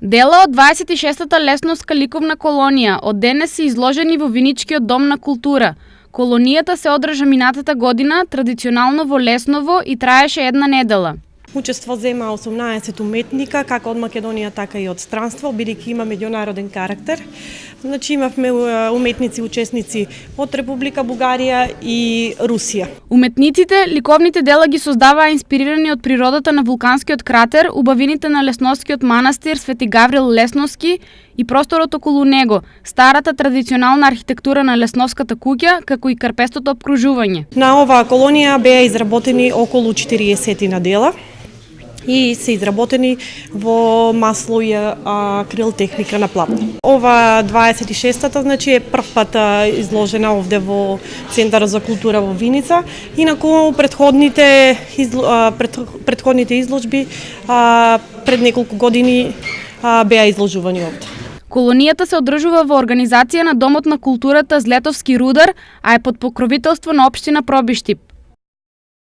Дела од 26-та Лесновска ликовна колонија од денес се изложени во Виничкиот дом на култура. Колонијата се одржа минатата година традиционално во Лесново и траеше една недела. Учество зема 18 уметника, како од Македонија, така и од странство, бидејќи има меѓународен карактер. Значи имавме уметници, учесници од Република Бугарија и Русија. Уметниците ликовните дела ги создаваа инспирирани од природата на вулканскиот кратер, убавините на Лесновскиот манастир Свети Гаврил Лесновски и просторот околу него, старата традиционална архитектура на Лесновската куќа, како и карпестото опкружување. На оваа колонија беа изработени околу 40 на дела и се изработени во масло и акрил техника на платно. Ова 26-та значи е прв пат изложена овде во Центарот за култура во Виница, инаку претходните изложби пред неколку години беа изложувани овде. Колонијата се одржува во организација на Домот на културата Злетовски рудар, а е под покровителство на општина Пробиштип.